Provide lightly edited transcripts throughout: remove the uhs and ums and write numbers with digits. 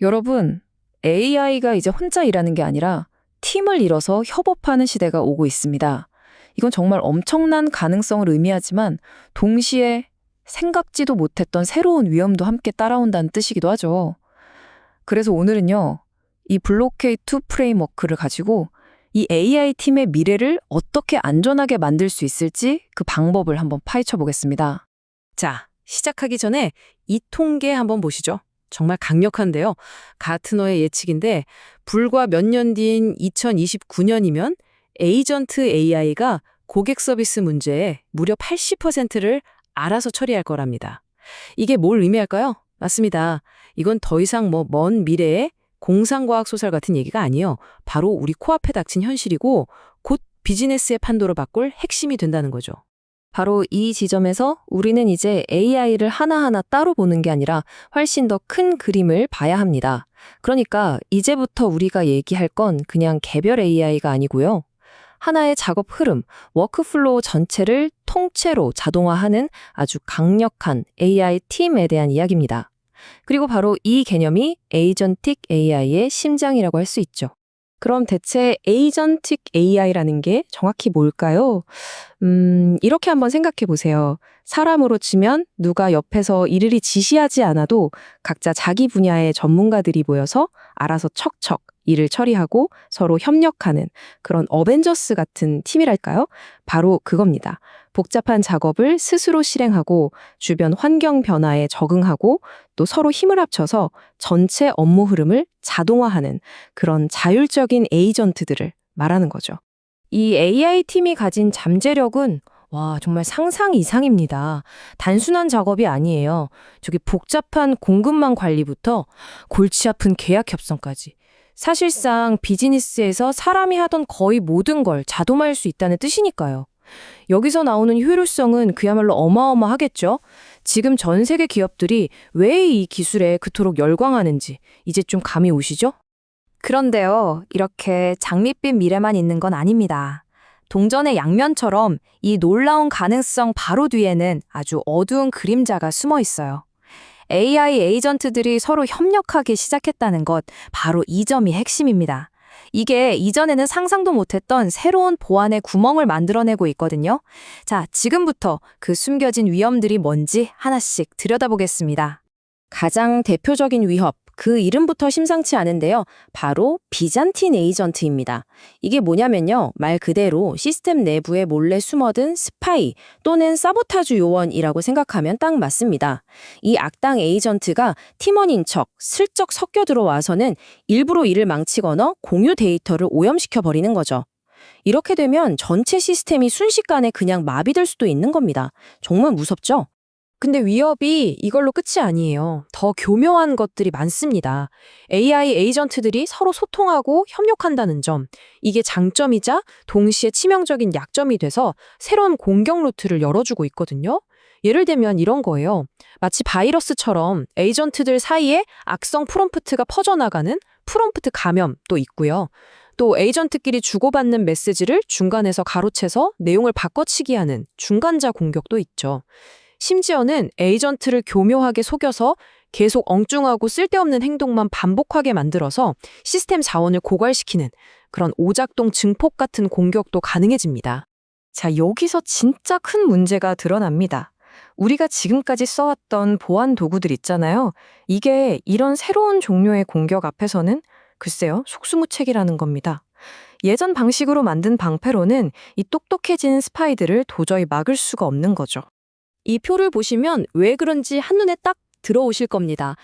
여러분, AI가 이제 혼자 일하는 게 아니라 팀을 이뤄서 협업하는 시대가 오고 있습니다. 이건 정말 엄청난 가능성을 의미하지만 동시에 생각지도 못했던 새로운 위험도 함께 따라온다는 뜻이기도 하죠. 그래서 오늘은요, 이 블록-K2 프레임워크를 가지고 이 AI 팀의 미래를 어떻게 안전하게 만들 수 있을지 그 방법을 한번 파헤쳐 보겠습니다. 자, 시작하기 전에 이 통계 한번 보시죠. 정말 강력한데요. 가트너의 예측인데 불과 몇 년 뒤인 2029년이면 에이전트 AI가 고객 서비스 문제의 무려 80%를 알아서 처리할 거랍니다. 이게 뭘 의미할까요? 맞습니다. 이건 더 이상 먼 미래의 공상과학 소설 같은 얘기가 아니에요. 바로 우리 코앞에 닥친 현실이고 곧 비즈니스의 판도를 바꿀 핵심이 된다는 거죠. 바로 이 지점에서 우리는 이제 AI를 하나하나 따로 보는 게 아니라 훨씬 더 큰 그림을 봐야 합니다. 그러니까 이제부터 우리가 얘기할 건 그냥 개별 AI가 아니고요. 하나의 작업 흐름, 워크플로우 전체를 통째로 자동화하는 아주 강력한 AI 팀에 대한 이야기입니다. 그리고 바로 이 개념이 에이전틱 AI의 심장이라고 할 수 있죠. 그럼 대체 에이전틱 AI라는 게 정확히 뭘까요? 이렇게 한번 생각해 보세요. 사람으로 치면 누가 옆에서 일일이 지시하지 않아도 각자 자기 분야의 전문가들이 모여서 알아서 척척 일을 처리하고 서로 협력하는 그런 어벤져스 같은 팀이랄까요? 바로 그겁니다. 복잡한 작업을 스스로 실행하고 주변 환경 변화에 적응하고 또 서로 힘을 합쳐서 전체 업무 흐름을 자동화하는 그런 자율적인 에이전트들을 말하는 거죠. 이 AI 팀이 가진 잠재력은 정말 상상 이상입니다. 단순한 작업이 아니에요. 저기 복잡한 공급망 관리부터 골치 아픈 계약 협상까지. 사실상 비즈니스에서 사람이 하던 거의 모든 걸 자동화할 수 있다는 뜻이니까요. 여기서 나오는 효율성은 그야말로 어마어마하겠죠. 지금 전 세계 기업들이 왜 이 기술에 그토록 열광하는지 이제 좀 감이 오시죠? 그런데요, 이렇게 장밋빛 미래만 있는 건 아닙니다. 동전의 양면처럼 이 놀라운 가능성 바로 뒤에는 아주 어두운 그림자가 숨어 있어요. AI 에이전트들이 서로 협력하기 시작했다는 것, 바로 이 점이 핵심입니다. 이게 이전에는 상상도 못했던 새로운 보안의 구멍을 만들어내고 있거든요. 자, 지금부터 그 숨겨진 위험들이 뭔지 하나씩 들여다보겠습니다. 가장 대표적인 위협, 그 이름부터 심상치 않은데요. 바로 비잔틴 에이전트입니다. 이게 뭐냐면요. 말 그대로 시스템 내부에 몰래 숨어든 스파이 또는 사보타주 요원이라고 생각하면 딱 맞습니다. 이 악당 에이전트가 팀원인 척 슬쩍 섞여 들어와서는 일부러 일을 망치거나 공유 데이터를 오염시켜 버리는 거죠. 이렇게 되면 전체 시스템이 순식간에 그냥 마비될 수도 있는 겁니다. 정말 무섭죠? 근데 위협이 이걸로 끝이 아니에요. 더 교묘한 것들이 많습니다. AI 에이전트들이 서로 소통하고 협력한다는 점, 이게 장점이자 동시에 치명적인 약점이 돼서 새로운 공격 루트를 열어주고 있거든요. 예를 들면 이런 거예요. 마치 바이러스처럼 에이전트들 사이에 악성 프롬프트가 퍼져나가는 프롬프트 감염도 있고요. 또 에이전트끼리 주고받는 메시지를 중간에서 가로채서 내용을 바꿔치기 하는 중간자 공격도 있죠. 심지어는 에이전트를 교묘하게 속여서 계속 엉뚱하고 쓸데없는 행동만 반복하게 만들어서 시스템 자원을 고갈시키는 그런 오작동 증폭 같은 공격도 가능해집니다. 자, 여기서 진짜 큰 문제가 드러납니다. 우리가 지금까지 써왔던 보안 도구들 있잖아요. 이게 이런 새로운 종류의 공격 앞에서는 글쎄요, 속수무책이라는 겁니다. 예전 방식으로 만든 방패로는 이 똑똑해진 스파이들을 도저히 막을 수가 없는 거죠. 이 표를 보시면 왜 그런지 한눈에 딱 들어오실 겁니다.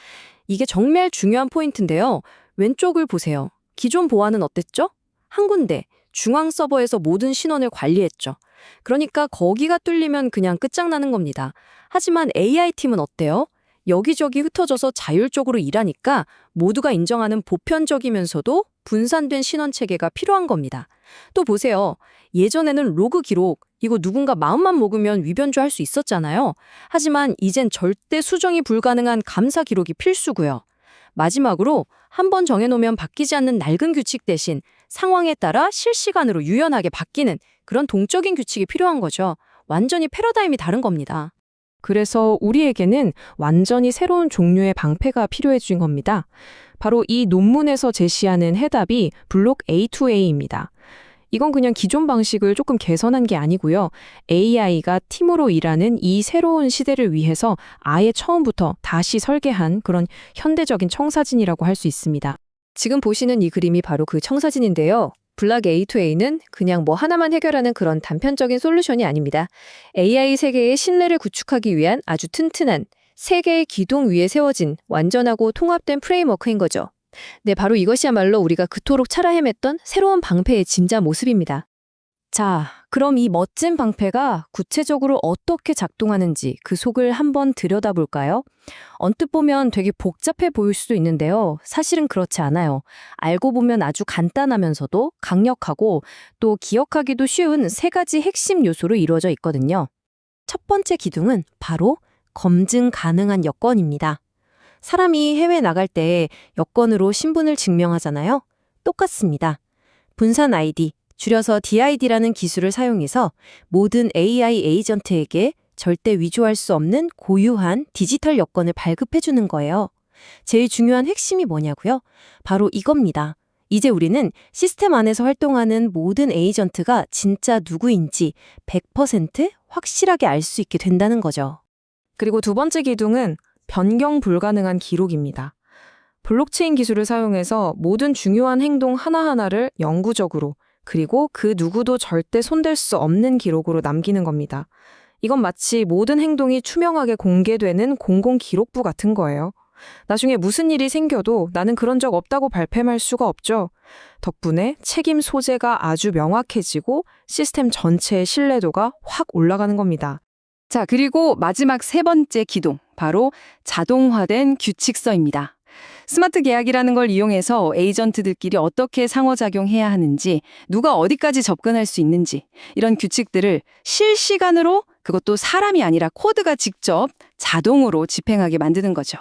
이게 정말 중요한 포인트인데요. 왼쪽을 보세요. 기존 보안은 어땠죠? 한 군데, 중앙 서버에서 모든 신원을 관리했죠. 그러니까 거기가 뚫리면 그냥 끝장나는 겁니다. 하지만 AI팀은 어때요? 여기저기 흩어져서 자율적으로 일하니까 모두가 인정하는 보편적이면서도 분산된 신원 체계가 필요한 겁니다. 또 보세요. 예전에는 로그 기록, 이거 누군가 마음만 먹으면 위변조할 수 있었잖아요. 하지만 이젠 절대 수정이 불가능한 감사 기록이 필수고요. 마지막으로 한 번 정해놓으면 바뀌지 않는 낡은 규칙 대신 상황에 따라 실시간으로 유연하게 바뀌는 그런 동적인 규칙이 필요한 거죠. 완전히 패러다임이 다른 겁니다. 그래서 우리에게는 완전히 새로운 종류의 방패가 필요해진 겁니다. 바로 이 논문에서 제시하는 해답이 블록 A2A입니다. 이건 그냥 기존 방식을 조금 개선한 게 아니고요. AI가 팀으로 일하는 이 새로운 시대를 위해서 아예 처음부터 다시 설계한 그런 현대적인 청사진이라고 할 수 있습니다. 지금 보시는 이 그림이 바로 그 청사진인데요. 블락 A2A는 그냥 뭐 하나만 해결하는 그런 단편적인 솔루션이 아닙니다. AI 세계의 신뢰를 구축하기 위한 아주 튼튼한 세 개의 기둥 위에 세워진 완전하고 통합된 프레임워크인 거죠. 네, 바로 이것이야말로 우리가 그토록 찾아 헤맸던 새로운 방패의 진짜 모습입니다. 자, 그럼 이 멋진 방패가 구체적으로 어떻게 작동하는지 그 속을 한번 들여다볼까요? 언뜻 보면 되게 복잡해 보일 수도 있는데요. 사실은 그렇지 않아요. 알고 보면 아주 간단하면서도 강력하고 또 기억하기도 쉬운 세 가지 핵심 요소로 이루어져 있거든요. 첫 번째 기둥은 바로 검증 가능한 여권입니다. 사람이 해외 나갈 때 여권으로 신분을 증명하잖아요. 똑같습니다. 분산 아이디, 줄여서 DID라는 기술을 사용해서 모든 AI 에이전트에게 절대 위조할 수 없는 고유한 디지털 여권을 발급해주는 거예요. 제일 중요한 핵심이 뭐냐고요? 바로 이겁니다. 이제 우리는 시스템 안에서 활동하는 모든 에이전트가 진짜 누구인지 100% 확실하게 알 수 있게 된다는 거죠. 그리고 두 번째 기둥은 변경 불가능한 기록입니다. 블록체인 기술을 사용해서 모든 중요한 행동 하나하나를 영구적으로 그리고 그 누구도 절대 손댈 수 없는 기록으로 남기는 겁니다. 이건 마치 모든 행동이 투명하게 공개되는 공공기록부 같은 거예요. 나중에 무슨 일이 생겨도 나는 그런 적 없다고 발뺌할 수가 없죠. 덕분에 책임 소재가 아주 명확해지고 시스템 전체의 신뢰도가 확 올라가는 겁니다. 자, 그리고 마지막 세 번째 기둥, 바로 자동화된 규칙서입니다. 스마트 계약이라는 걸 이용해서 에이전트들끼리 어떻게 상호작용해야 하는지, 누가 어디까지 접근할 수 있는지, 이런 규칙들을 실시간으로, 그것도 사람이 아니라 코드가 직접 자동으로 집행하게 만드는 거죠.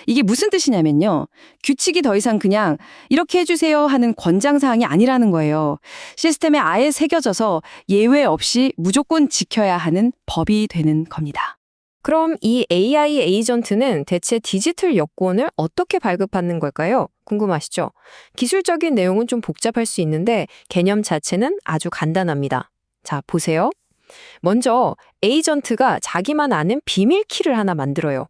이게 무슨 뜻이냐면요. 규칙이 더 이상 그냥 이렇게 해주세요 하는 권장사항이 아니라는 거예요. 시스템에 아예 새겨져서 예외 없이 무조건 지켜야 하는 법이 되는 겁니다. 그럼 이 AI 에이전트는 대체 디지털 여권을 어떻게 발급받는 걸까요? 궁금하시죠? 기술적인 내용은 좀 복잡할 수 있는데 개념 자체는 아주 간단합니다. 자, 보세요. 먼저 에이전트가 자기만 아는 비밀키를 하나 만들어요.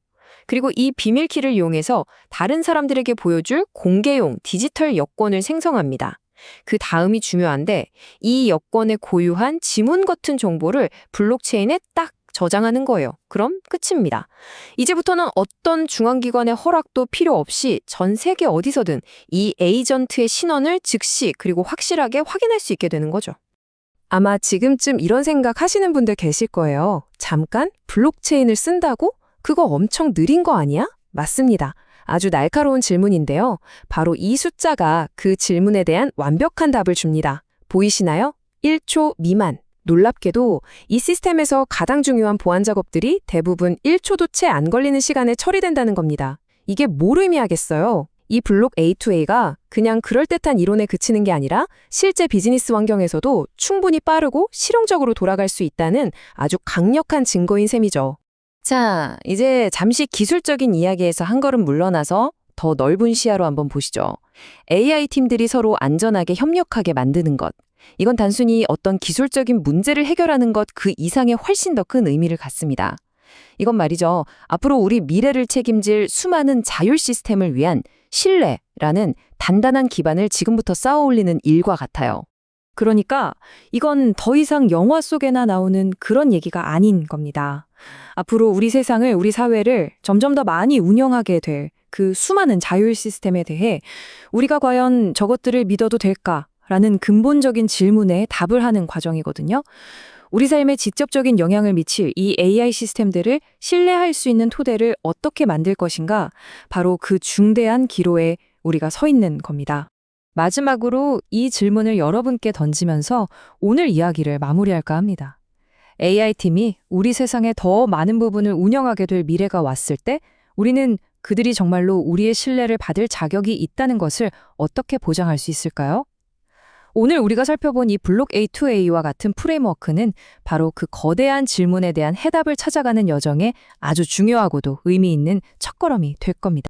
그리고 이 비밀키를 이용해서 다른 사람들에게 보여줄 공개용 디지털 여권을 생성합니다. 그 다음이 중요한데 이 여권에 고유한 지문 같은 정보를 블록체인에 딱 저장하는 거예요. 그럼 끝입니다. 이제부터는 어떤 중앙기관의 허락도 필요 없이 전 세계 어디서든 이 에이전트의 신원을 즉시 그리고 확실하게 확인할 수 있게 되는 거죠. 아마 지금쯤 이런 생각 하시는 분들 계실 거예요. 잠깐 블록체인을 쓴다고? 그거 엄청 느린 거 아니야? 맞습니다. 아주 날카로운 질문인데요. 바로 이 숫자가 그 질문에 대한 완벽한 답을 줍니다. 보이시나요? 1초 미만. 놀랍게도 이 시스템에서 가장 중요한 보안 작업들이 대부분 1초도 채 안 걸리는 시간에 처리된다는 겁니다. 이게 뭘 의미하겠어요? 이 블록 A2A가 그냥 그럴듯한 이론에 그치는 게 아니라 실제 비즈니스 환경에서도 충분히 빠르고 실용적으로 돌아갈 수 있다는 아주 강력한 증거인 셈이죠. 자, 이제 잠시 기술적인 이야기에서 한 걸음 물러나서 더 넓은 시야로 한번 보시죠. AI 팀들이 서로 안전하게 협력하게 만드는 것. 이건 단순히 어떤 기술적인 문제를 해결하는 것 그 이상의 훨씬 더 큰 의미를 갖습니다. 이건 말이죠. 앞으로 우리 미래를 책임질 수많은 자율 시스템을 위한 신뢰라는 단단한 기반을 지금부터 쌓아 올리는 일과 같아요. 그러니까 이건 더 이상 영화 속에나 나오는 그런 얘기가 아닌 겁니다. 앞으로 우리 세상을, 우리 사회를 점점 더 많이 운영하게 될 그 수많은 자율 시스템에 대해 우리가 과연 저것들을 믿어도 될까라는 근본적인 질문에 답을 하는 과정이거든요. 우리 삶에 직접적인 영향을 미칠 이 AI 시스템들을 신뢰할 수 있는 토대를 어떻게 만들 것인가, 바로 그 중대한 기로에 우리가 서 있는 겁니다. 마지막으로 이 질문을 여러분께 던지면서 오늘 이야기를 마무리할까 합니다. AI팀이 우리 세상의 더 많은 부분을 운영하게 될 미래가 왔을 때 우리는 그들이 정말로 우리의 신뢰를 받을 자격이 있다는 것을 어떻게 보장할 수 있을까요? 오늘 우리가 살펴본 이 블록 A2A와 같은 프레임워크는 바로 그 거대한 질문에 대한 해답을 찾아가는 여정에 아주 중요하고도 의미 있는 첫걸음이 될 겁니다.